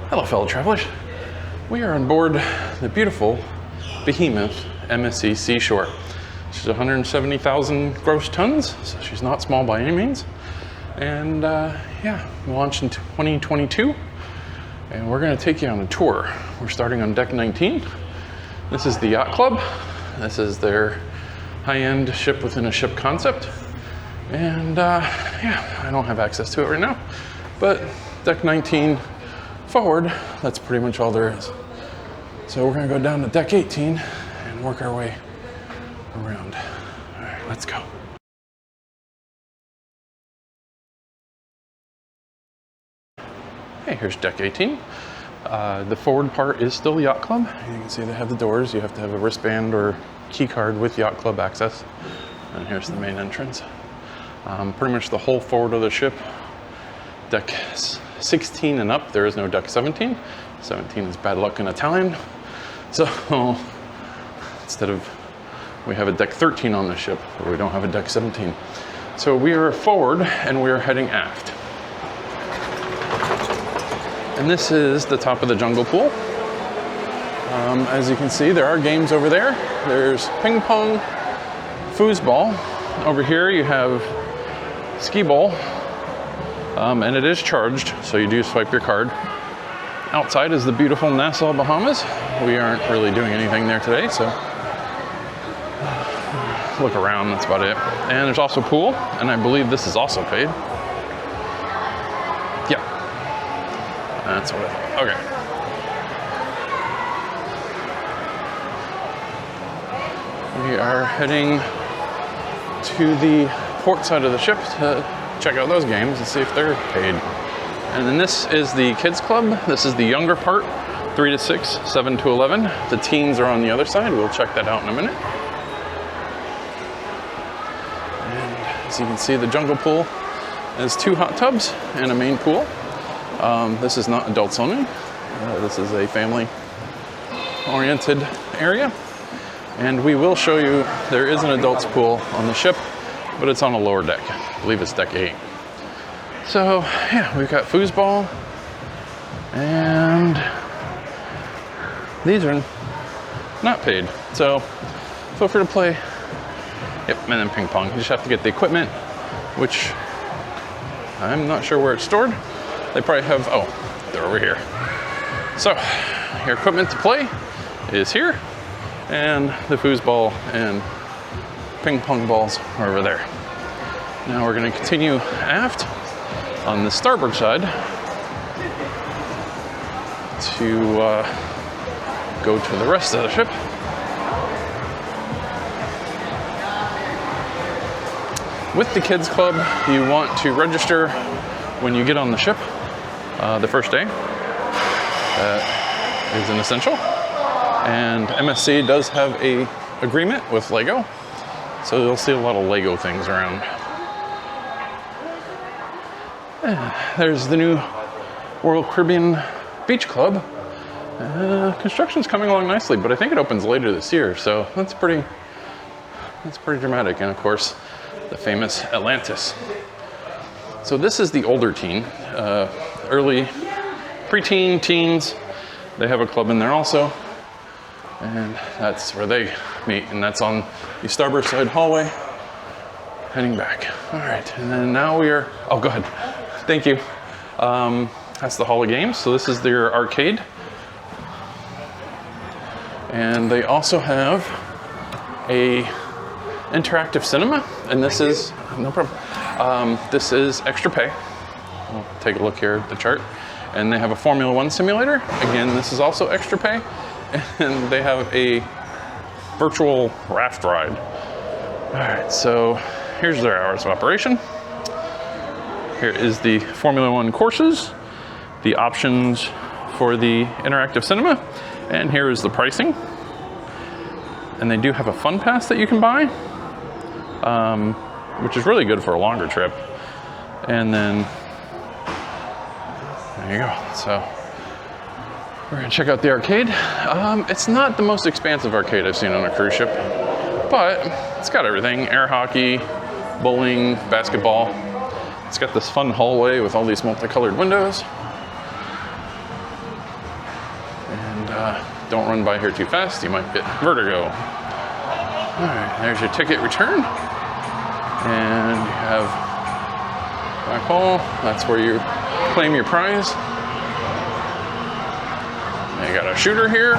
Hello fellow travelers. We are on board the beautiful Behemoth MSC Seashore. She's 170,000 gross tons, so she's not small by any means. And yeah, we launched in 2022, and we're gonna take you on a tour. We're starting on deck 19. This is the Yacht Club. This is their high-end ship within a ship concept. And yeah, I don't have access to it right now, but deck 19 forward, that's pretty much all there is. So we're gonna go down to deck 18 and work our way around. All right, let's go. Hey, here's deck 18. The forward part is still Yacht Club. You can see they have the doors. You have to have a wristband or key card with Yacht Club access. And here's the main entrance. Pretty much the whole forward of the ship. Deck 16 and up, there is no deck 17. 17 is bad luck in Italian. So instead of, we have a deck 13 on the ship, but we don't have a deck 17. So we are forward and we are heading aft. And this is the top of the jungle pool. As you can see, there are games over there. There's ping pong, foosball. Over here you have skee ball. And it is charged, so you do swipe your card. Outside is the beautiful Nassau, Bahamas. We aren't really doing anything there today, so look around, that's about it. And there's also a pool, and I believe this is also paid. Yeah, that's what I thought. Okay. We are heading to the port side of the ship to check out those games and see if they're paid. And then this is the kids club. This is the younger part, 3 to 6, 7 to 11. The teens are on the other side. We'll check that out in a minute. And as you can see, the jungle pool has 2 hot tubs and a main pool. This is not adults only. This is a family-oriented area. And we will show you, there is an adults pool on the ship, but it's on a lower deck. I believe it's deck 8. So yeah, we've got foosball, and these are not paid. So feel free to play. Yep, and then ping pong. You just have to get the equipment, which I'm not sure where it's stored. They probably have, oh, they're over here. So your equipment to play is here, and the foosball and ping pong balls are over there. Now we're going to continue aft on the starboard side to go to the rest of the ship. With the kids club, you want to register when you get on the ship the first day. That is an essential. And MSC does have a agreement with Lego, so you'll see a lot of Lego things around. There's the new Royal Caribbean Beach Club. Construction's coming along nicely, but I think it opens later this year, so that's pretty dramatic. And of course, the famous Atlantis. So this is the older teen, early preteen, teens. They have a club in there also, and that's where they meet, and that's on the starboard side hallway, heading back. All right, and then now we are, oh, go ahead. Thank you. That's the Hall of Games. So this is their arcade. And they also have a interactive cinema, and this is, no problem. This is extra pay. We'll take a look here at the chart. And they have a Formula 1 simulator. Again, this is also extra pay. And they have a virtual raft ride. All right, so here's their hours of operation. Here is the Formula 1 courses, the options for the interactive cinema, and here is the pricing. And they do have a fun pass that you can buy, which is really good for a longer trip. And then, there you go. So we're gonna check out the arcade. It's not the most expansive arcade I've seen on a cruise ship, but it's got everything: air hockey, bowling, basketball. It's got this fun hallway with all these multicolored windows. Don't run by here too fast, you might get vertigo. All right, there's your ticket return. And you have back hall, that's where you claim your prize. And you got a shooter here.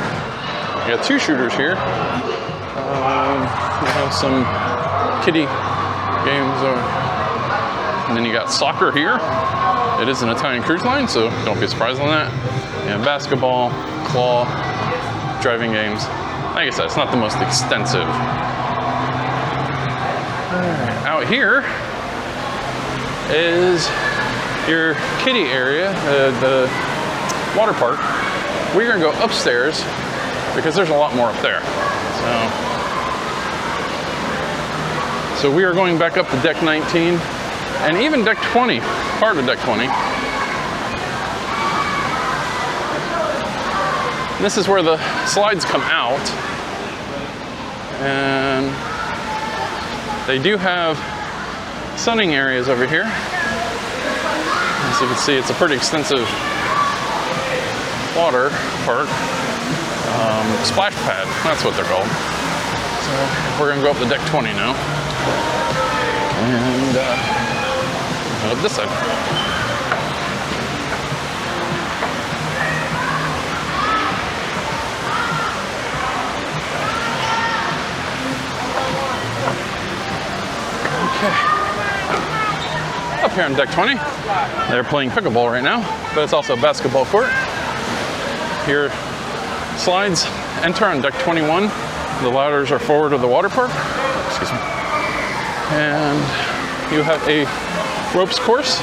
You got 2 shooters here. You have some kiddie games. And then you got soccer here. It is an Italian cruise line, so don't be surprised on that. And basketball, claw, driving games. Like I said, it's not the most extensive. Out here is your kiddie area, the water park. We're gonna go upstairs because there's a lot more up there. So we are going back up to deck 19 and even deck 20, part of deck 20. This is where the slides come out, and they do have sunning areas over here. As you can see, it's a pretty extensive water park. Splash pad, that's what they're called. So we're gonna go up to deck 20 now. And up this side. Okay. Up here on deck 20, they're playing pickleball right now, but it's also a basketball court. Here, slides enter on deck 21. The ladders are forward of the water park. Excuse me. And you have a ropes course.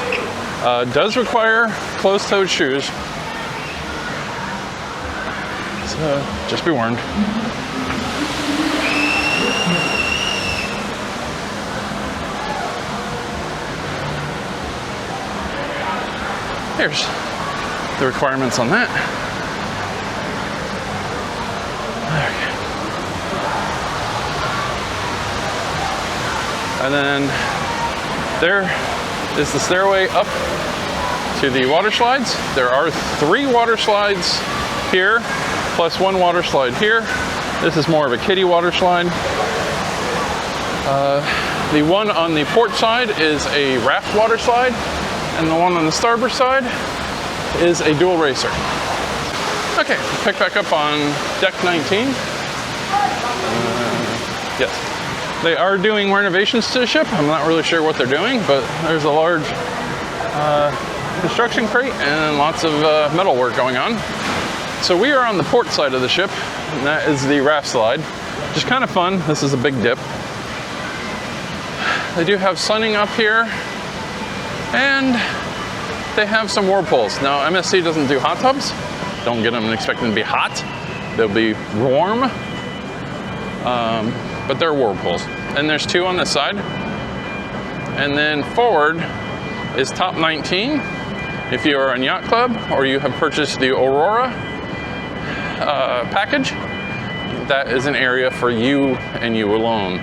Does require closed-toed shoes. So just be warned. Here's the requirements on that. Okay. And then there is the stairway up to the water slides. There are 3 water slides here, plus 1 water slide here. This is more of a kiddie water slide. The one on the port side is a raft water slide, and the one on the starboard side is a dual racer. Okay, pick back up on deck 19. Yes. They are doing renovations to the ship. I'm not really sure what they're doing, but there's a large construction crate and lots of metal work going on. So we are on the port side of the ship, and that is the raft slide, which is kind of fun. This is a big dip. They do have sunning up here, and they have some whirlpools. Now, MSC doesn't do hot tubs. Don't get them and expect them to be hot. They'll be warm. But they're whirlpools. And there's 2 on this side. And then forward is top 19. If you are on Yacht Club or you have purchased the Aurora package, that is an area for you and you alone.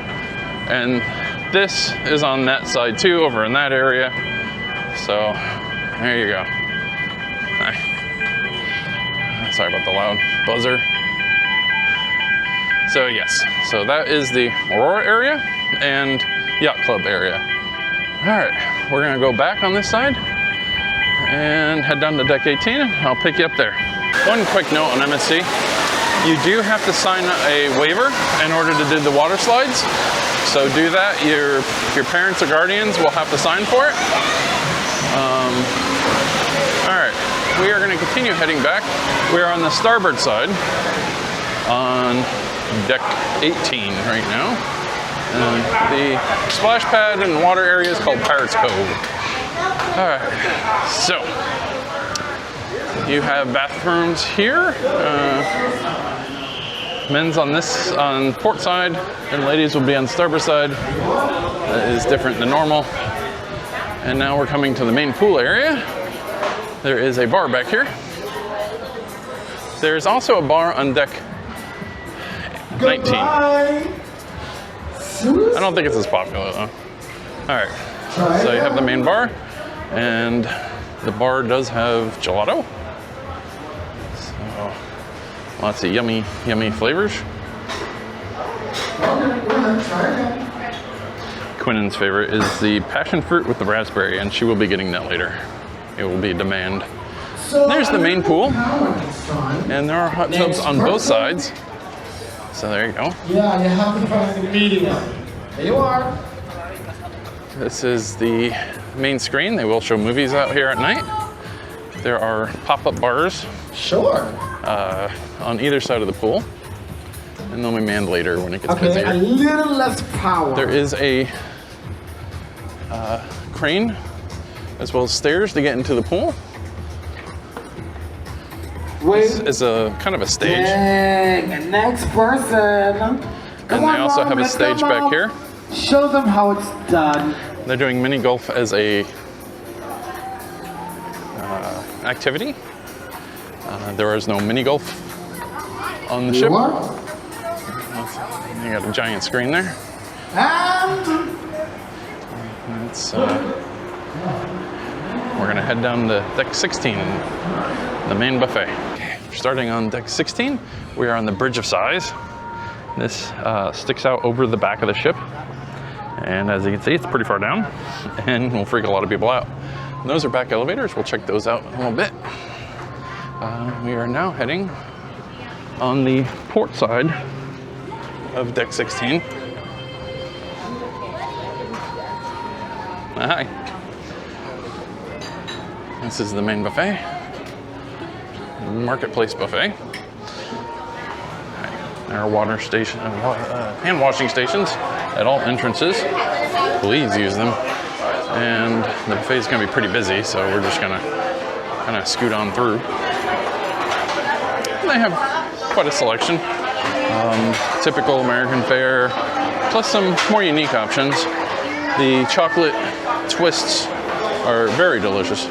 And this is on that side too, over in that area. So there you go. Sorry about the loud buzzer. So yes, so that is the Aurora area and Yacht Club area. All right, we're gonna go back on this side and head down to deck 18. I'll pick you up there. One quick note on MSC. You do have to sign a waiver in order to do the water slides. So do that. Your parents or guardians will have to sign for it. All right, we are gonna continue heading back. We are on the starboard side on deck 18 right now. And the splash pad and water area is called Pirates Cove. All right, so you have bathrooms here. Men's on port side, and ladies will be on starboard side. That is different than normal. And now we're coming to the main pool area. There is a bar back here. There's also a bar on deck 19. I don't think it's as popular though. All right, so you have the main bar, and the bar does have gelato. So Lots of yummy, yummy flavors. Quinnen's favorite is the passion fruit with the raspberry, and she will be getting that later. It will be demand. There's the main pool, and there are hot tubs on both sides. So there you go. Yeah, you have to find the medium. There you are. This is the main screen. They will show movies out here at night. There are pop-up bars. Sure. On either side of the pool, and they'll be manned later when it gets busier. A little less power. There is a crane as well as stairs to get into the pool. Wait. This is a kind of a stage. Dang, next person. And they also have a stage back here. Show them how it's done. They're doing mini golf as a activity. There is no mini golf on the ship. You got a giant screen there. And It's, we're gonna head down to deck 16, the main buffet. Okay, starting on deck 16, we are on the Bridge of Sighs. This sticks out over the back of the ship. And as you can see, it's pretty far down and will freak a lot of people out. And those are back elevators. We'll check those out in a little bit. We are now heading on the port side of deck 16. Hi. This is the main buffet, marketplace buffet. There are water station, hand washing stations at all entrances. Please use them. And the buffet is going to be pretty busy, so we're just going to kind of scoot on through. They have quite a selection. Typical American fare, plus some more unique options. The chocolate twists are very delicious.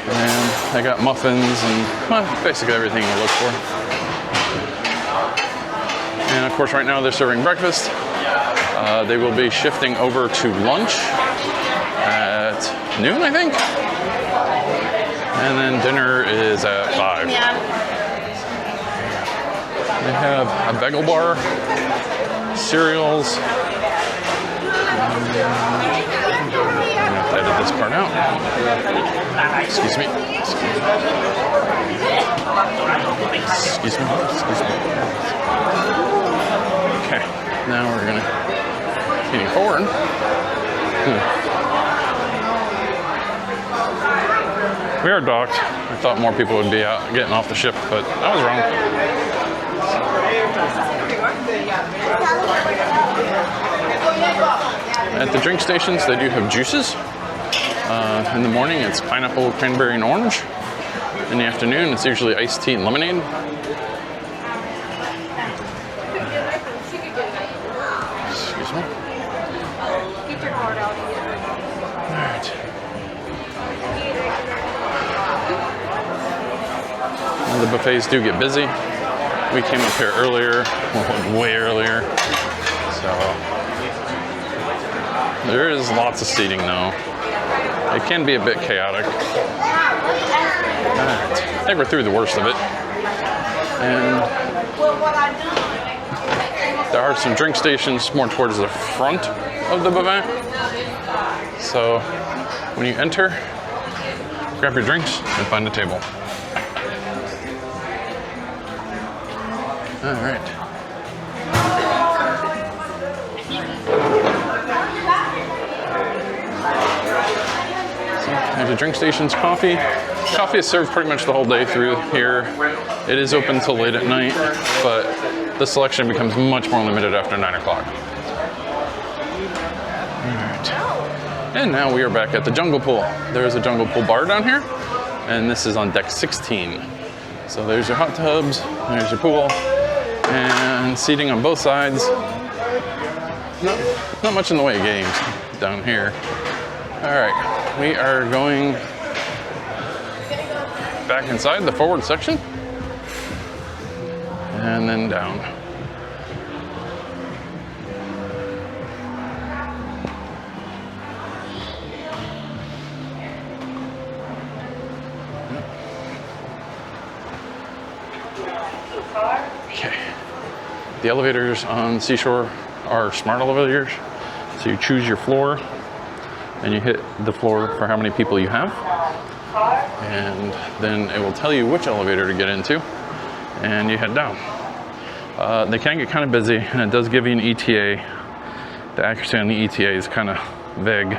And they got muffins and basically everything you look for. And of course right now they're serving breakfast. They will be shifting over to lunch at noon, I think. And then dinner is at 5. They have a bagel bar, cereals. I'm gonna have to edit this part out. Excuse me. Excuse me. Okay, now we're gonna continue forward. We are docked. I thought more people would be out getting off the ship, but I was wrong. At the drink stations, they do have juices. In the morning, it's pineapple, cranberry, and orange. In the afternoon, it's usually iced tea and lemonade. Excuse me. All right. Well, the buffets do get busy. We came up here earlier, well, way earlier, so there is lots of seating though. It can be a bit chaotic. I think we're through the worst of it. And there are some drink stations more towards the front of the buffet. So when you enter, grab your drinks and find a table. All right. So, at the drink stations, coffee. Coffee is served pretty much the whole day through here. It is open till late at night, but the selection becomes much more limited after 9 o'clock. All right. And now we are back at the Jungle Pool. There is a Jungle Pool bar down here, and this is on deck 16. So there's your hot tubs, there's your pool. And seating on both sides. Not much in the way of games down here. All right, we are going back inside the forward section and then down. Okay. The elevators on Seashore are smart elevators. So you choose your floor and you hit the floor for how many people you have. And then it will tell you which elevator to get into and you head down. They can get kind of busy and it does give you an ETA. The accuracy on the ETA is kind of vague.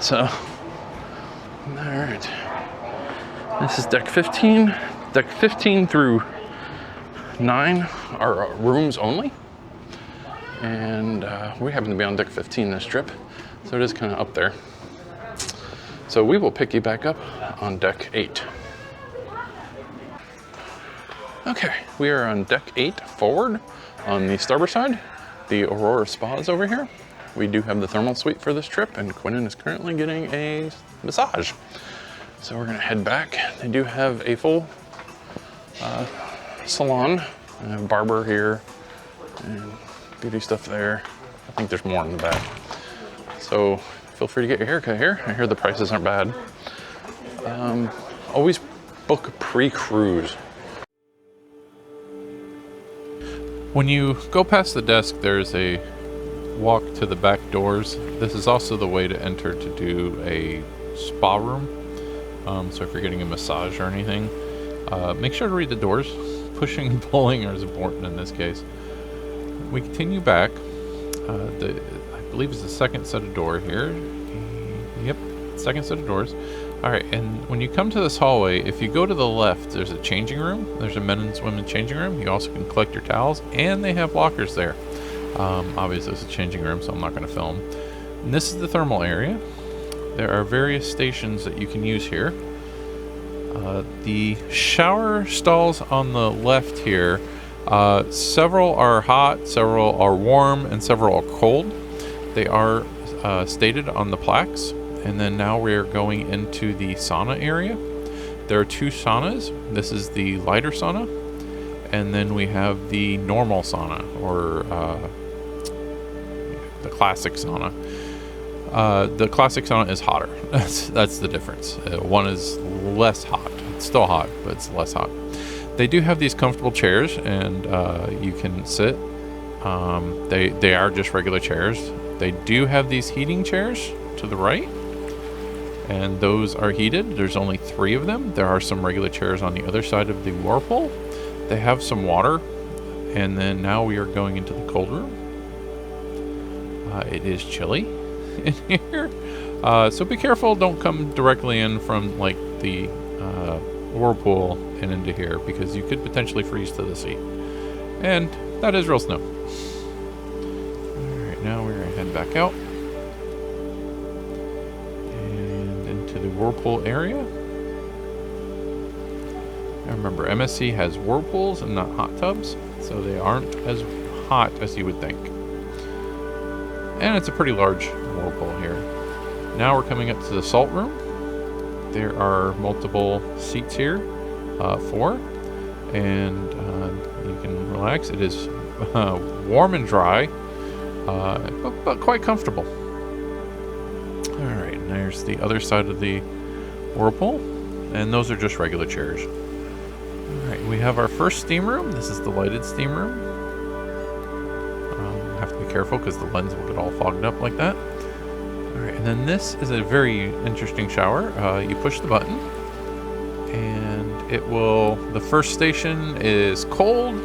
So, all right. This is deck 15. Deck 15 through 9 are rooms only. And we happen to be on deck 15 this trip, so it is kind of up there. So we will pick you back up on deck 8. Okay, we are on deck 8 forward on the starboard side. The Aurora Spa is over here. We do have the thermal suite for this trip, and Quinnen is currently getting a massage. So we're gonna head back. They do have a full salon, barber here, and beauty stuff there. I think there's more in the back. So feel free to get your haircut here. I hear the prices aren't bad. Always book pre-cruise. When you go past the desk, there's a walk to the back doors. This is also the way to enter to do a spa room. So if you're getting a massage or anything, make sure to read the doors. Pushing and pulling is important in this case. We continue back. I believe it's the second set of door here. Yep, second set of doors. All right, and when you come to this hallway, if you go to the left, there's a changing room. There's a men's and women's changing room. You also can collect your towels, and they have lockers there. Obviously, it's a changing room, so I'm not going to film. And this is the thermal area. There are various stations that you can use here. The shower stalls on the left here, several are hot, several are warm, and several are cold. They are stated on the plaques. And then now we're going into the sauna area. There are 2 saunas. This is the lighter sauna, and then we have the normal sauna, or the classic sauna. The classic sauna is hotter. That's the difference. One is less hot. It's still hot, but it's less hot. They do have these comfortable chairs, and you can sit. They are just regular chairs. They do have these heating chairs to the right, and those are heated. There's only 3 of them. There are some regular chairs on the other side of the whirlpool. They have some water, and then now we are going into the cold room. It is chilly in here, so be careful. Don't come directly in from like the whirlpool and into here, because you could potentially freeze to the seat, and that is real snow. All right, now we're gonna head back out and into the whirlpool area. Now remember, MSC has whirlpools and not hot tubs, so they aren't as hot as you would think. And it's a pretty large whirlpool here. Now we're coming up to the salt room. There are multiple seats here, 4, and you can relax. It is warm and dry, but quite comfortable. All right, and there's the other side of the whirlpool, and those are just regular chairs. All right, we have our first steam room. This is the lighted steam room. Have to be careful because the lens will get all fogged up like that. All right, and then this is a very interesting shower. You push the button, and it will. The first station is cold,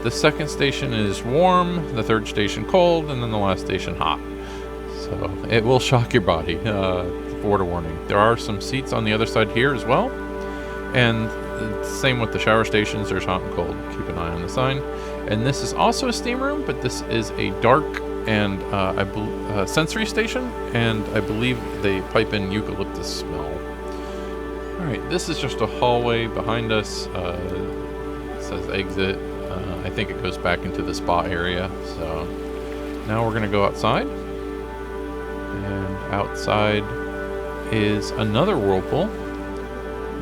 the second station is warm, the third station cold, and then the last station hot. So it will shock your body. Word of warning. There are some seats on the other side here as well, and same with the shower stations. There's hot and cold. Keep an eye on the sign. And this is also a steam room, but this is a dark and sensory station, and I believe they pipe in eucalyptus smell. All right, this is just a hallway behind us. It says exit. I think it goes back into the spa area. So now we're gonna go outside, and outside is another whirlpool.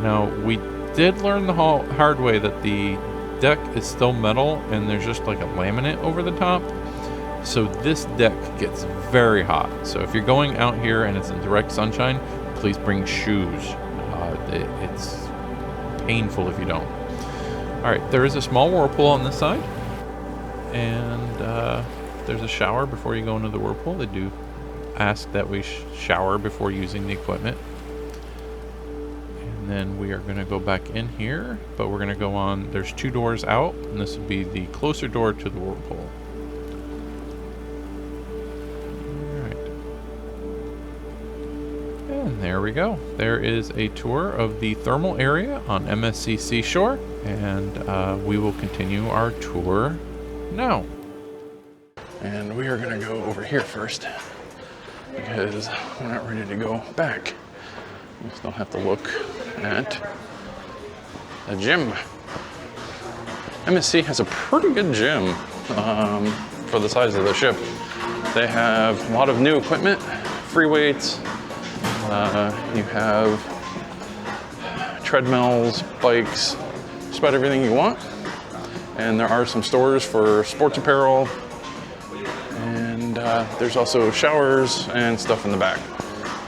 Now we did learn the hard way that the deck is still metal and there's just like a laminate over the top, so this deck gets very hot. So if you're going out here and it's in direct sunshine, please bring shoes. It's painful if you don't. All right, there is a small whirlpool on this side, and there's a shower before you go into the whirlpool. They do ask that we shower before using the equipment. And then we are going to go back in here, but we're going to go on, there's 2 doors out, and this would be the closer door to the whirlpool. Alright. And there we go. There is a tour of the thermal area on MSC Seashore, and we will continue our tour now. And we are going to go over here first, because we're not ready to go back. We still have to look at the gym. MSC has a pretty good gym for the size of the ship. They have a lot of new equipment, free weights. You have treadmills, bikes, just about everything you want. And there are some stores for sports apparel. And there's also showers and stuff in the back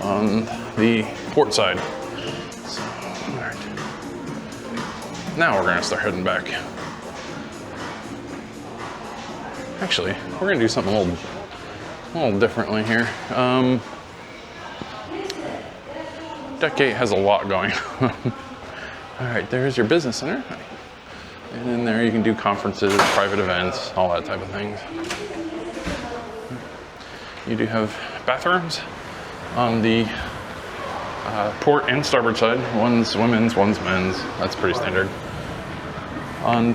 on the port side. So, all right. Now we're gonna start heading back. Actually, we're gonna do something a little differently here. Deck 8 has a lot going on. All right, there's your business center. And in there you can do conferences, private events, all that type of things. You do have bathrooms on the port and starboard side. One's women's, one's men's. That's pretty standard. On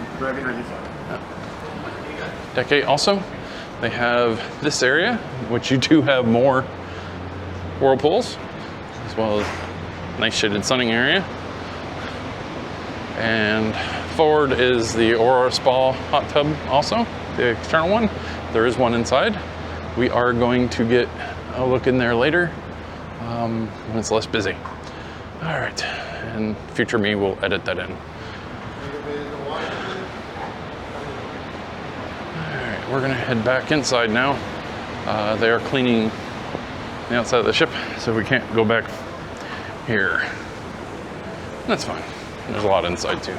Deck 8 also, they have this area, which you do have more whirlpools, as well as nice shaded sunning area. And forward is the Aurora Spa hot tub also, the external one. There is one inside. We are going to get a look in there later when it's less busy. All right, and future me will edit that in. All right, we're gonna head back inside now. They are cleaning the outside of the ship, so we can't go back here. That's fine. There's a lot inside too.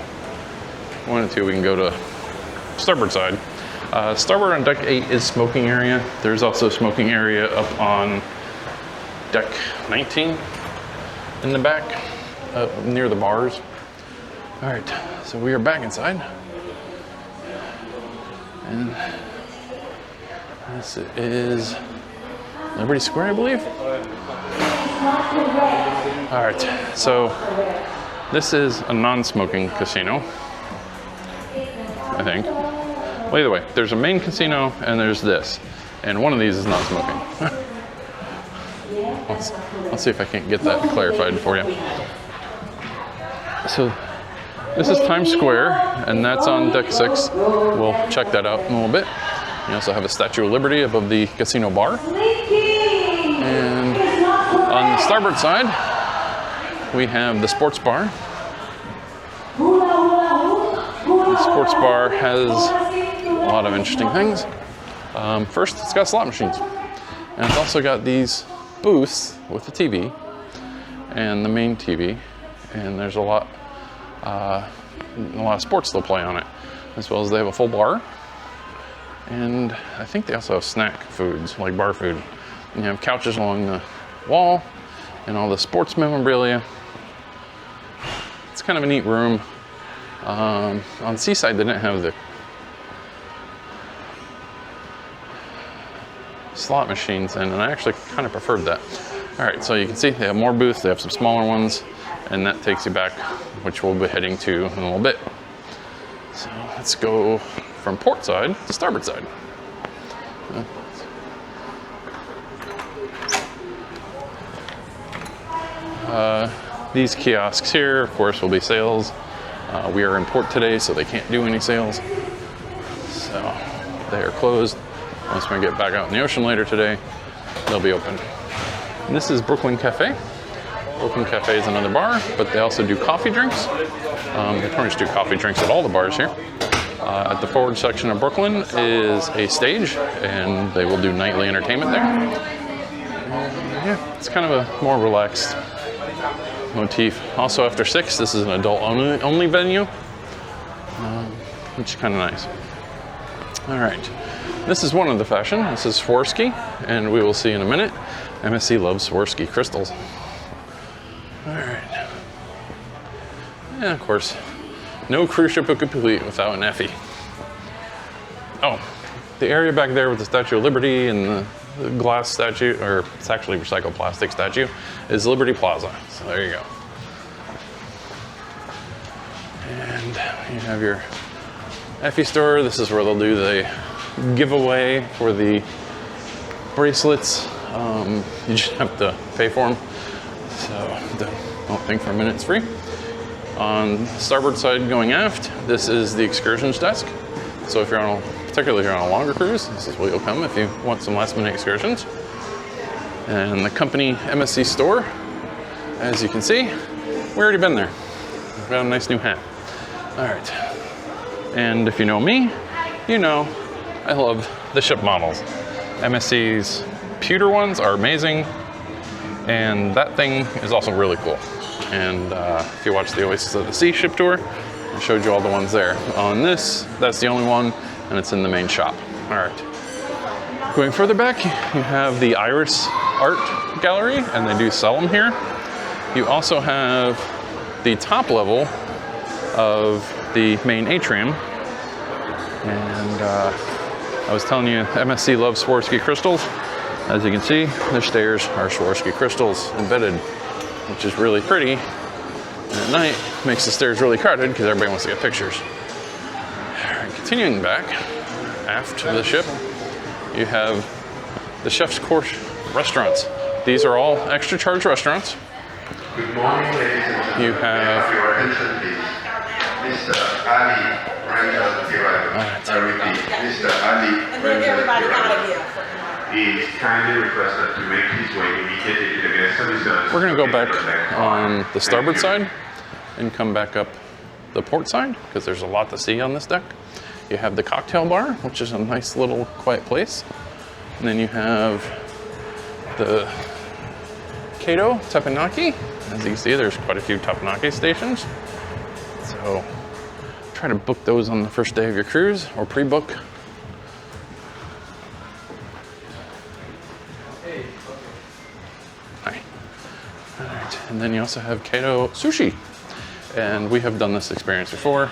One and two, we can go to starboard side. Starboard on Deck 8 is smoking area. There's also smoking area up on Deck 19 in the back, near the bars. All right, so we are back inside. And this is Liberty Square, I believe. All right, so this is a non-smoking casino, I think. Well, either way, there's a main casino and there's this, and one of these is not smoking. Let's see if I can't get that clarified for you. So this is Times Square, and that's on Deck 6. We'll check that out in a little bit. You also have a Statue of Liberty above the casino bar. And on the starboard side, we have the sports bar. The sports bar has a lot of interesting things. First, it's got slot machines. And it's also got these booths with the TV and the main TV. And there's a lot of sports they'll play on it, as well as they have a full bar. And I think they also have snack foods, like bar food. And you have couches along the wall and all the sports memorabilia. It's kind of a neat room. On Seaside, they didn't have the slot machines in, and I actually kind of preferred that. All right, so you can see they have more booths. They have some smaller ones, and that takes you back, which we'll be heading to in a little bit. So let's go from port side to starboard side. These kiosks here, of course, will be sales. We are in port today, so they can't do any sales. So they are closed. Once we get back out in the ocean later today, they'll be open. And this is Brooklyn Cafe. Brooklyn Cafe is another bar, but they also do coffee drinks. They pretty much do coffee drinks at all the bars here. At the forward section of Brooklyn is a stage, and they will do nightly entertainment there. Yeah, it's kind of a more relaxed motif. Also after 6, this is an adult only venue. which is kind of nice. All right, this is one of the fashion. This is Swarovski, and we will see in a minute. MSC loves Swarovski crystals. All right. And of course, no cruise ship would complete without an Effie. Oh, the area back there with the Statue of Liberty and the glass statue, or it's actually recycled plastic statue, is Liberty Plaza. So there you go. And you have your Effie store. This is where they'll do the giveaway for the bracelets. You just have to pay for them. So don't think for a minute it's free. On starboard side going aft, this is the excursions desk. So if you're on particularly if you're on a longer cruise, this is where you'll come if you want some last minute excursions. And the company MSC store, as you can see, we've already been there. We've got a nice new hat. All right. And if you know me, you know I love the ship models. MSC's pewter ones are amazing, and that thing is also really cool. And if you watch the Oasis of the Sea ship tour, I showed you all the ones there. On this, that's the only one, and it's in the main shop. All right. Going further back, you have the Iris Art Gallery, and they do sell them here. You also have the top level of the main atrium. And I was telling you, MSC loves Swarovski crystals. As you can see, the stairs are Swarovski crystals embedded, which is really pretty. And at night, makes the stairs really crowded because everybody wants to get pictures. All right, continuing back, aft of the ship, you have the Chef's Course restaurants. These are all extra charge restaurants. Good morning, ladies and gentlemen. You have your attention, please. Mr. Ali Rangel Tirado. I repeat, Mr. Ali Rangel Tirado is kindly requested to make his way immediately to the guest services. We're going to go back on the starboard side and come back up the port side because there's a lot to see on this deck. You have the cocktail bar, which is a nice little quiet place. And then you have the Kato Teppanyaki. As you can see, there's quite a few Teppanyaki stations. So try to book those on the first day of your cruise or pre-book. Hi. All right. And then you also have Kato Sushi. And we have done this experience before.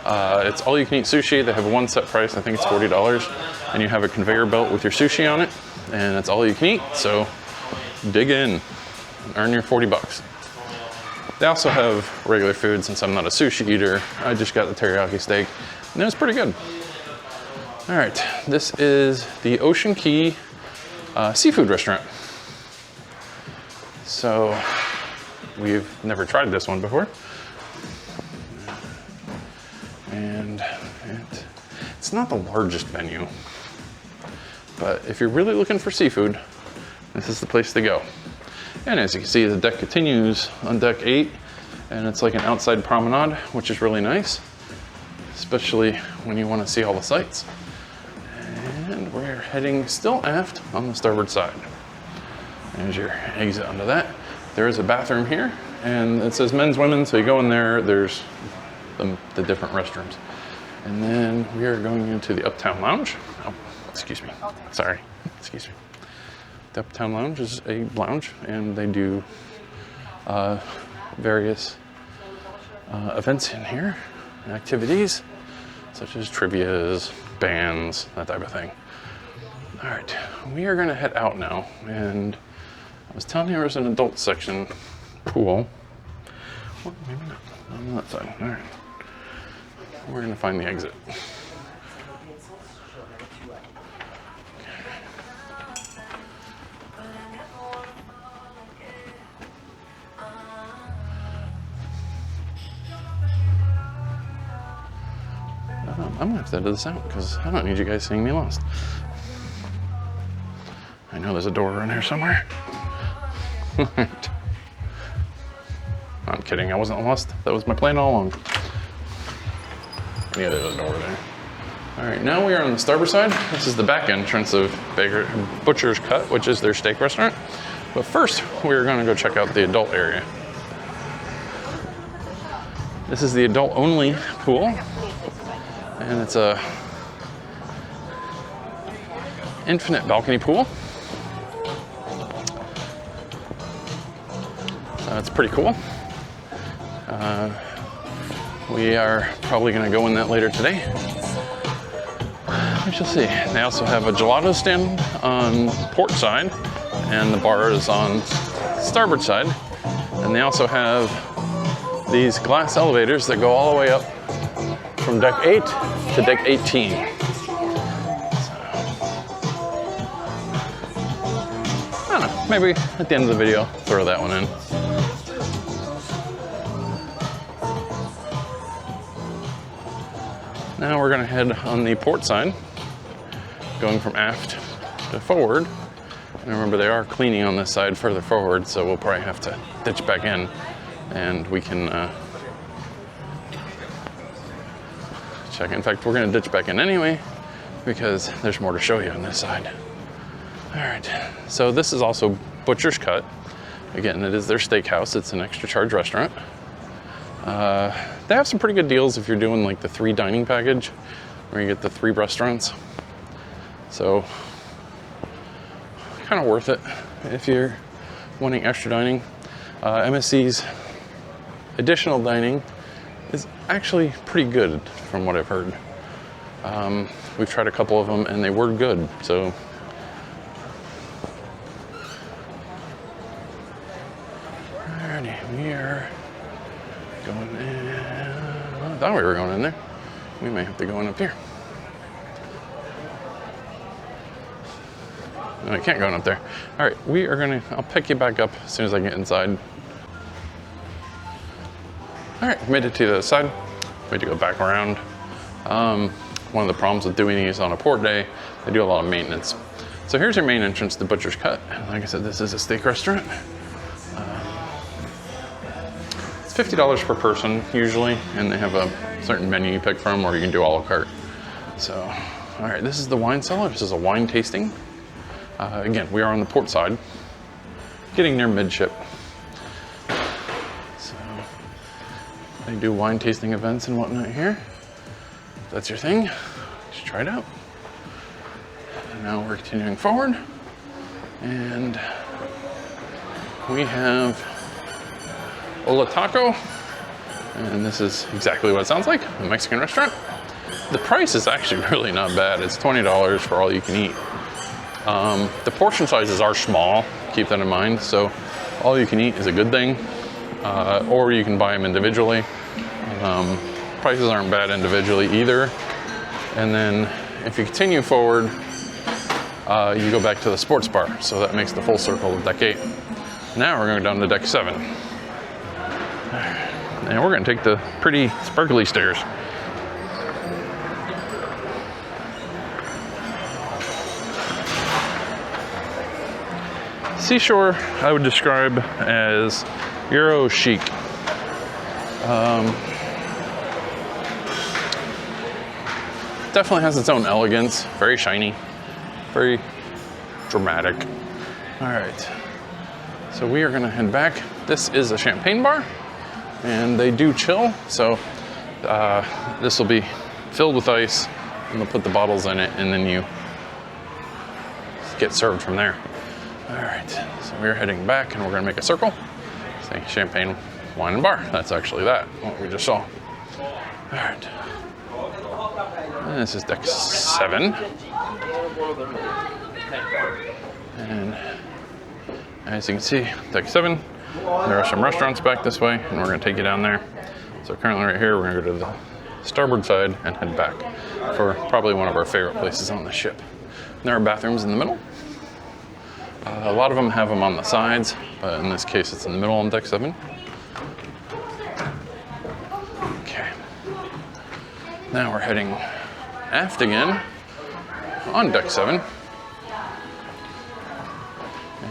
It's all you can eat sushi. They have one set price, I think it's $40. And you have a conveyor belt with your sushi on it. And it's all you can eat. So dig in and earn your 40 bucks. They also have regular food. Since I'm not a sushi eater, I just got the teriyaki steak, and it was pretty good. All right, this is the Ocean Key seafood restaurant. So we've never tried this one before. And it's not the largest venue, but if you're really looking for seafood, this is the place to go. And as you can see, the deck continues on deck 8, and it's like an outside promenade, which is really nice, especially when you want to see all the sights. And we're heading still aft on the starboard side. There's your exit onto that. There is a bathroom here, and it says men's, women's, so you go in there, there's the different restrooms. And then we are going into the Uptown Lounge. Oh, excuse me, sorry, excuse me. The Uptown Lounge is a lounge, and they do various events in here, activities, such as trivias, bands, that type of thing. All right, we are gonna head out now, and I was telling you there's an adult section pool. Well, maybe not, on that side. All right, we're gonna find the exit. I'm gonna have to edit this out because I don't need you guys seeing me lost. I know there's a door around here somewhere. I'm kidding, I wasn't lost. That was my plan all along. Yeah, there's a door there. All right, now we are on the starboard side. This is the back entrance of Butcher's Cut, which is their steak restaurant. But first, we're gonna go check out the adult area. This is the adult only pool. And it's a infinite balcony pool. So it's pretty cool. We are probably going to go in that later today. We shall see. They also have a gelato stand on port side, and the bar is on starboard side. And they also have these glass elevators that go all the way up from deck 8 to deck 18. So, I don't know, maybe at the end of the video, throw that one in. Now we're gonna head on the port side, going from aft to forward. And remember, they are cleaning on this side further forward, so we'll probably have to ditch back in, and we can check. In fact, we're gonna ditch back in anyway, because there's more to show you on this side. All right, so this is also Butcher's Cut. Again, it is their steakhouse. It's an extra charge restaurant. They have some pretty good deals if you're doing like the 3 dining package, where you get the 3 restaurants. So, kind of worth it if you're wanting extra dining. MSC's additional dining is actually pretty good from what I've heard. We've tried a couple of them and they were good, so. Alrighty, we are going in. I thought we were going in there. We may have to go in up here. No, I can't go in up there. All right, we are gonna, I'll pick you back up as soon as I get inside. All right, made it to the other side. We had to go back around. One of the problems with doing these on a port day, they do a lot of maintenance. So here's your main entrance to Butcher's Cut. Like I said, this is a steak restaurant. It's $50 per person usually, and they have a certain menu you pick from, or you can do a la carte. So, all right, this is the wine cellar. This is a wine tasting. Again, we are on the port side, getting near midship. So, they do wine tasting events and whatnot here. If that's your thing, you should try it out. And now we're continuing forward, and we have Ola Taco, and this is exactly what it sounds like, a Mexican restaurant. The price is actually really not bad. It's $20 for all you can eat. The portion sizes are small, keep that in mind, so all you can eat is a good thing, or you can buy them individually. Prices aren't bad individually either. And then if you continue forward, you go back to the sports bar, so that makes the full circle of deck 8. Now we're going down to deck 7. And we're going to take the pretty sparkly stairs. Seashore, I would describe as Euro chic. Definitely has its own elegance, very shiny, very dramatic. All right, so we are gonna head back. This is a champagne bar, and they do chill, so this will be filled with ice, and they'll put the bottles in it, and then you get served from there. All right, so we're heading back, and we're gonna make a circle. Say champagne, wine, and bar. That's actually that, what we just saw. All right. And this is deck 7. And as you can see, deck 7, there are some restaurants back this way, and we're gonna take you down there. So currently right here, we're gonna go to the starboard side and head back for probably one of our favorite places on the ship. And there are bathrooms in the middle. A lot of them have them on the sides, but in this case, it's in the middle on deck 7. Okay. Now we're heading aft again on deck 7.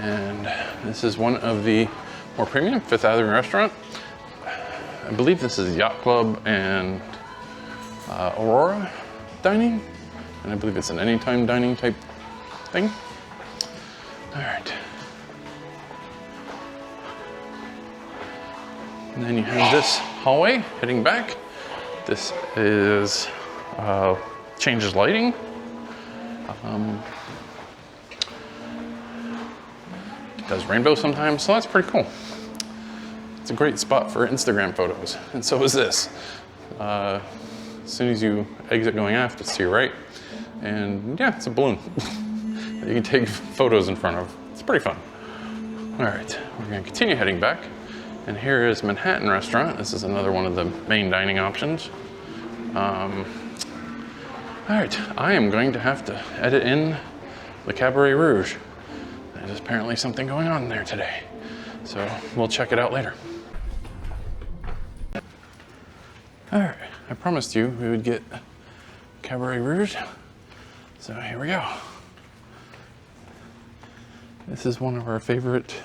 And this is one of the more premium Fifth Avenue restaurant. I believe this is Yacht Club and Aurora dining. And I believe it's an anytime dining type thing. All right. And then you have this hallway heading back. This is changes lighting. It does rainbow sometimes, so that's pretty cool. It's a great spot for Instagram photos, and so is this. As soon as you exit going aft, it's to your right. And yeah, it's a balloon that you can take photos in front of. It's pretty fun. All right, we're gonna continue heading back. And here is Manhattan Restaurant. This is another one of the main dining options. All right, I am going to have to edit in the Cabaret Rouge. There's apparently something going on there today. So we'll check it out later. All right, I promised you we would get Cabaret Rouge. So here we go. This is one of our favorite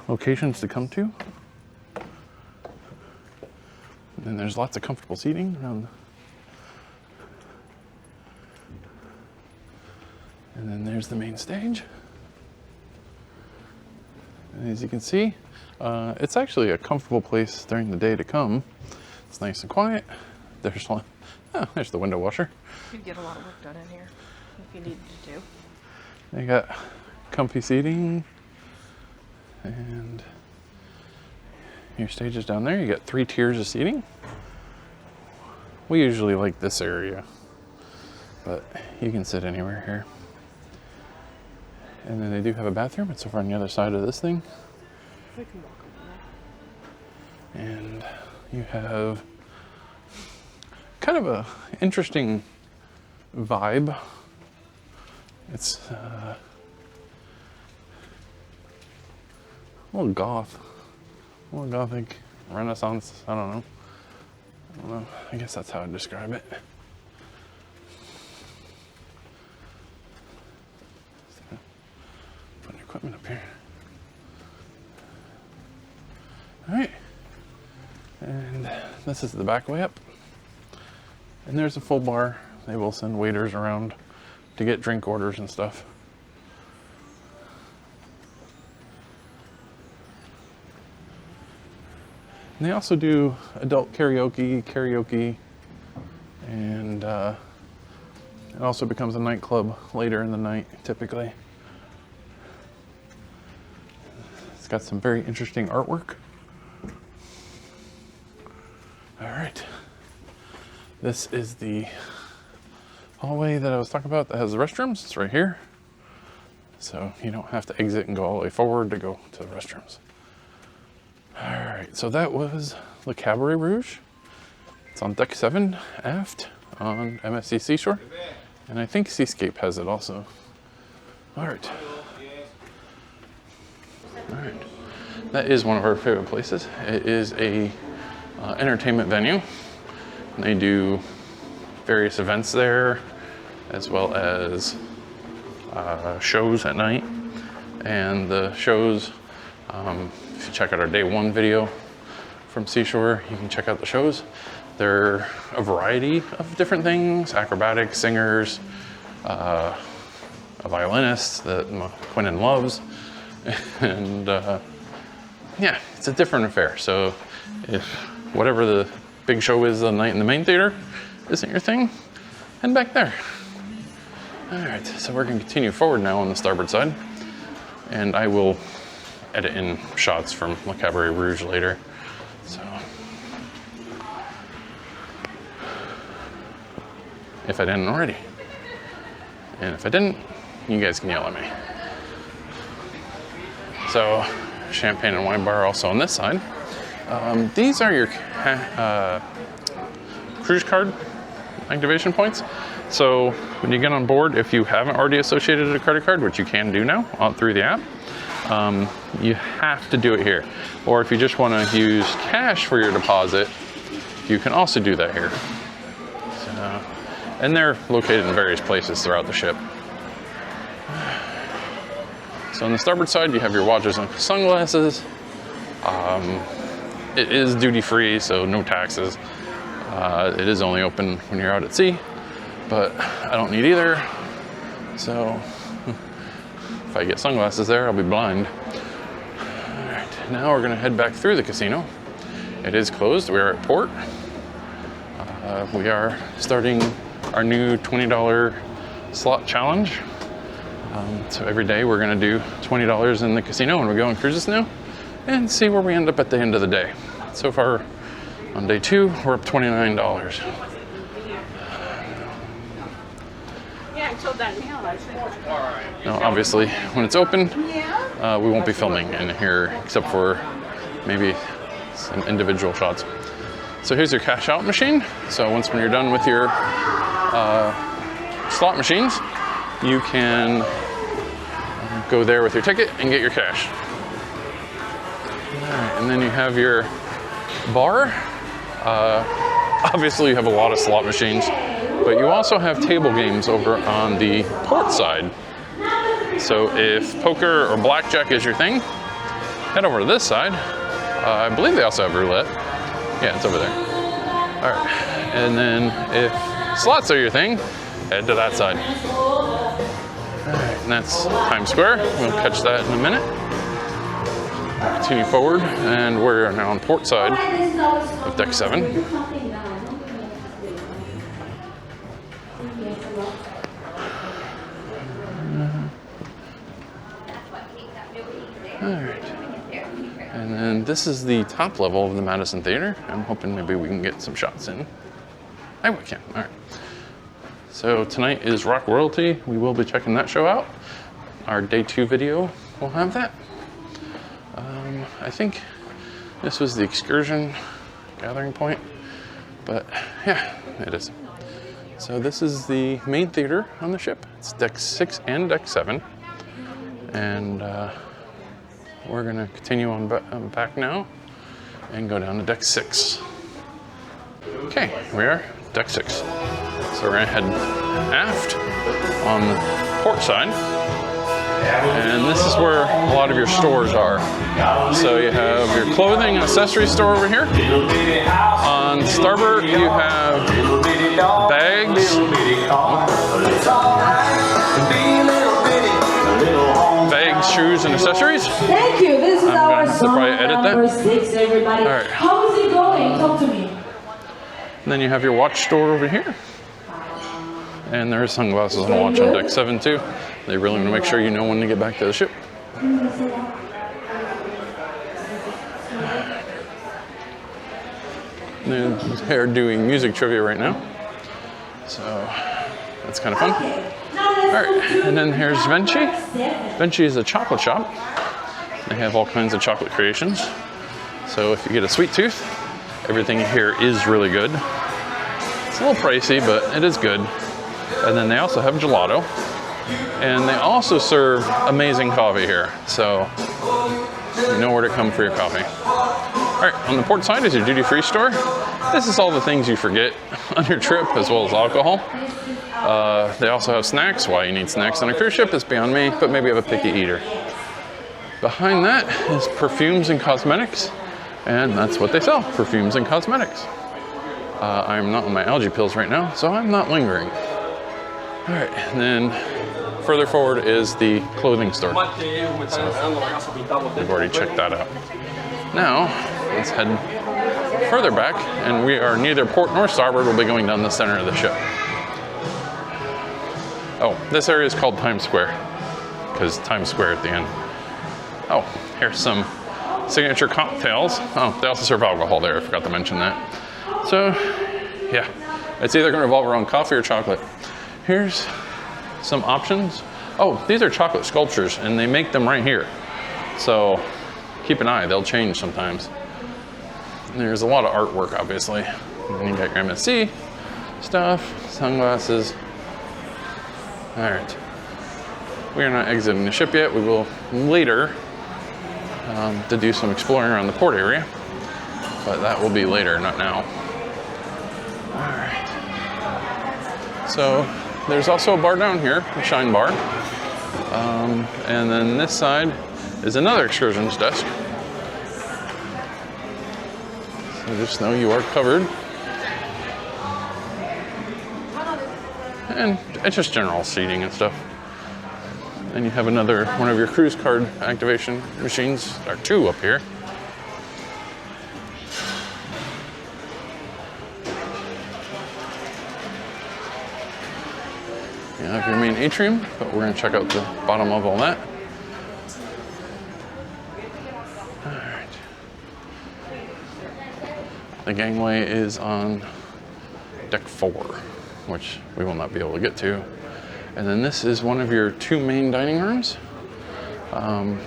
locations to come to. And there's lots of comfortable seating around. And then there's the main stage. And as you can see, it's actually a comfortable place during the day to come. It's nice and quiet. There's one. Oh, there's the window washer. You get a lot of work done in here if you needed to. They got comfy seating, and your stage is down there. You got 3 tiers of seating. We usually like this area, but you can sit anywhere here. And then they do have a bathroom. It's over on the other side of this thing. We can walk over there. And you have kind of a interesting vibe. It's a little goth, a little gothic, Renaissance. I don't know. I guess that's how I'd describe it. Putting equipment up here. All right. And this is the back way up. And there's a full bar. They will send waiters around to get drink orders and stuff. And they also do adult karaoke, and it also becomes a nightclub later in the night, typically. It's got some very interesting artwork. All right. This is the hallway that I was talking about that has the restrooms. It's right here. So you don't have to exit and go all the way forward to go to the restrooms. All right, so that was the Cabaret Rouge. It's on deck 7 aft on MSC Seashore. And I think Seascape has it also. All right. All right. That is one of our favorite places. It is a entertainment venue. And they do various events there, as well as shows at night. And the shows, if you check out our day 1 video from Seashore, you can check out the shows. They're a variety of different things: acrobatics, singers, a violinist that Quinnen loves, and yeah, it's a different affair. So if whatever the big show is the night in the main theater isn't your thing, head back there. All right, so we're gonna continue forward now on the starboard side, and I will edit in shots from Le Cabaret Rouge later. So, if I didn't already. And if I didn't, you guys can yell at me. So, champagne and wine bar also on this side. These are your cruise card activation points. So when you get on board, if you haven't already associated a credit card, which you can do now through the app, you have to do it here. Or if you just want to use cash for your deposit, you can also do that here. So, and they're located in various places throughout the ship. So on the starboard side, you have your watches and sunglasses. It is duty free, so no taxes. It is only open when you're out at sea, but I don't need either. So if I get sunglasses there, I'll be blind. All right, now we're gonna head back through the casino. It is closed, we are at port. We are starting our new $20 slot challenge. So every day we're gonna do $20 in the casino when we go on cruises now and see where we end up at the end of the day. So far on day 2, we're up $29. Yeah, until Danielle. Now obviously when it's open, we won't be filming in here except for maybe some individual shots. So here's your cash out machine. So when you're done with your slot machines, you can go there with your ticket and get your cash. All right, and then you have your bar. Obviously you have a lot of slot machines, but you also have table games over on the port side. So if poker or blackjack is your thing, head over to this side. I believe they also have roulette. Yeah, it's over there. All right, and then if slots are your thing, head to that side. All right, and that's Times Square. We'll catch that in a minute. Continue forward, and we're now on port side of deck 7. All right. And then this is the top level of the Madison Theater. I'm hoping maybe we can get some shots in. I we can. All right. So tonight is Rock Royalty. We will be checking that show out. Our day 2 video will have that. I think this was the excursion gathering point, but yeah, it is. So this is the main theater on the ship. It's deck 6 and deck 7. And we're gonna continue on back now and go down to deck 6. Okay, here we are, deck 6. So we're gonna head aft on the port side. And this is where a lot of your stores are. So you have your clothing and accessory store over here. On starboard, you have bags, shoes, and accessories. Thank you. This is our song number 6, everybody. All right. How is it going? Talk to me. And then you have your watch store over here. And there are sunglasses on the watch on deck 7 too. They really want to make sure you know when to get back to the ship. They're doing music trivia right now. So that's kind of fun. All right, and then here's Venchi. Venchi is a chocolate shop. They have all kinds of chocolate creations. So if you get a sweet tooth, everything here is really good. It's a little pricey, but it is good. And then they also have gelato. And they also serve amazing coffee here. So you know where to come for your coffee. All right, on the port side is your duty-free store. This is all the things you forget on your trip, as well as alcohol. They also have snacks. Why you need snacks on a cruise ship is beyond me, but maybe you have a picky eater. Behind that is perfumes and cosmetics, and that's what they sell, perfumes and cosmetics. I'm not on my algae pills right now, so I'm not lingering. All right, and then further forward is the clothing store. So we've already checked that out. Now, let's head further back, and we are neither port nor starboard. We'll be going down the center of the ship. Oh, this area is called Times Square, because Times Square at the end. Oh, here's some signature cocktails. Oh, they also serve alcohol there, I forgot to mention that. So, yeah, it's either gonna revolve around coffee or chocolate. Here's some options. Oh, these are chocolate sculptures, and they make them right here. So, keep an eye, they'll change sometimes. And there's a lot of artwork, obviously. And then you got your MSC stuff, sunglasses. All right, we are not exiting the ship yet. We will later to do some exploring around the port area, but that will be later, not now. All right, so there's also a bar down here, a Shine Bar, and then this side is another excursions desk. So just know you are covered. And it's just general seating and stuff. And you have one of your cruise card activation machines. There are 2 up here. You have your main atrium, but we're going to check out the bottom of all that. All right. The gangway is on deck 4, which we will not be able to get to. And then this is one of your 2 main dining rooms.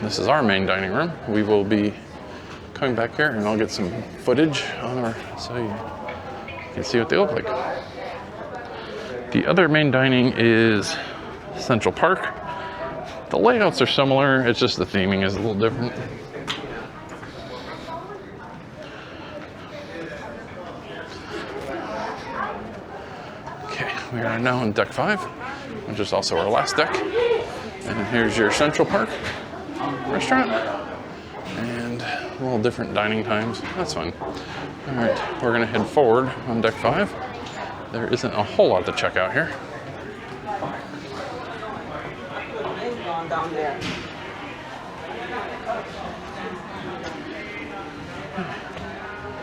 This is our main dining room. We will be coming back here and I'll get some footage on our, so you can see what they look like. The other main dining is Central Park. The layouts are similar, it's just the theming is a little different. Okay, we are now on deck 5, which is also our last deck. And here's your Central Park restaurant. And a little different dining times, that's fine. All right, we're gonna head forward on deck 5. There isn't a whole lot to check out here. Down there.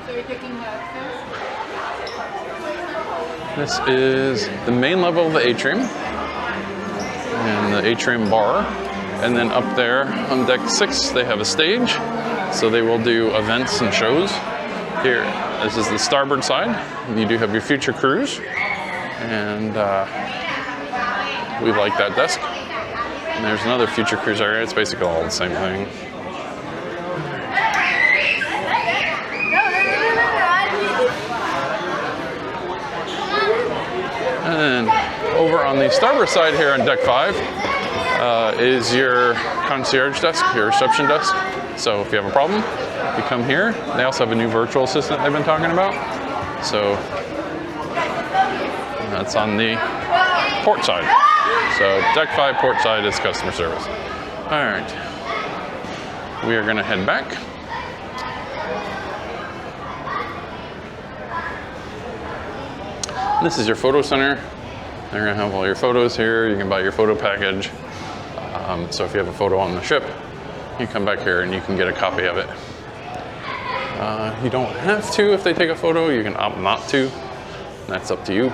So you're picking the upstairs? This is the main level of the atrium and the atrium bar. And then up there on deck 6, they have a stage. So they will do events and shows. Here, this is the starboard side. You do have your future cruise. And we like that desk. And there's another future cruise area. It's basically all the same thing. And then over on the starboard side here on deck 5 is your concierge desk, your reception desk. So if you have a problem, you come here. They also have a new virtual assistant they've been talking about. So that's on the port side. So deck 5 port side is customer service. All right, we are gonna head back. This is your photo center. They're gonna have all your photos here. You can buy your photo package. So if you have a photo on the ship, you come back here and you can get a copy of it. You don't have to if they take a photo. You can opt not to. That's up to you.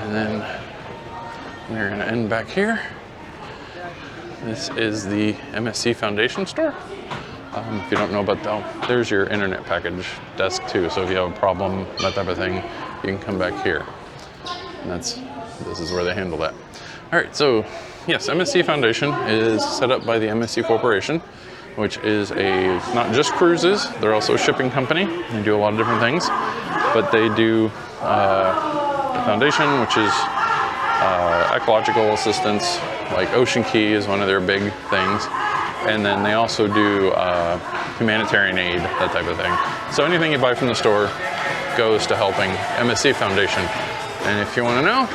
And then we're gonna end back here. This is the MSC Foundation store. If you don't know about that, there's your internet package desk too. So if you have a problem, that type of thing, you can come back here. And this is where they handle that. All right, so yes, MSC Foundation is set up by the MSC Corporation, which is not just cruises, they're also a shipping company. They do a lot of different things, but they do the foundation, which is ecological assistance, like Ocean Key is one of their big things. And then they also do humanitarian aid, that type of thing. So anything you buy from the store goes to helping MSC Foundation. And if you want to know,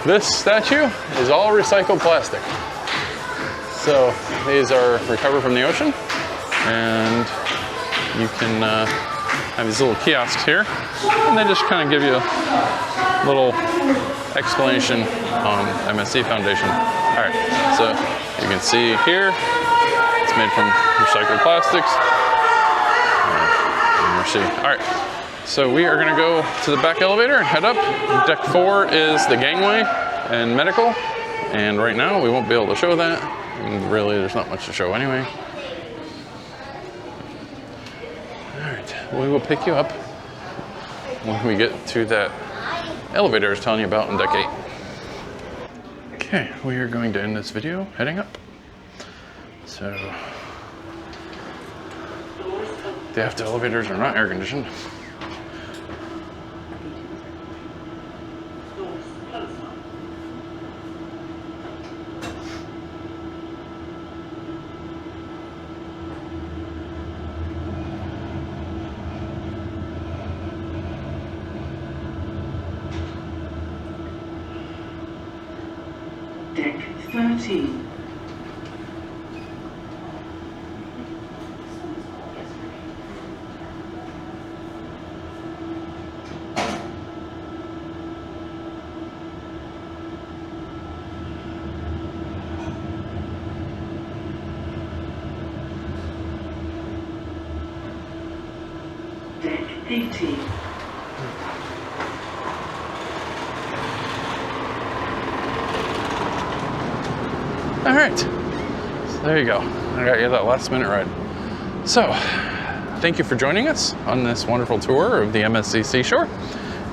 this statue is all recycled plastic. So these are recovered from the ocean, and you can have these little kiosks here, and they just kind of give you a little explanation on MSC Foundation. All right, so you can see here, it's made from recycled plastics. All right, so we are gonna go to the back elevator and head up. Deck 4 is the gangway and medical. And right now we won't be able to show that. And really, there's not much to show anyway. All right, we will pick you up when we get to that elevator I was telling you about on deck 8. Okay, we are going to end this video heading up. So, the aft elevators are not air conditioned. Deck 13. Deck 18. All right, so there you go. I got you that last minute ride. So, thank you for joining us on this wonderful tour of the MSC Seashore.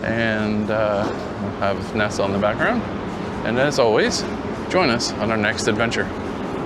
And we'll have Nessa on the background. And as always, join us on our next adventure.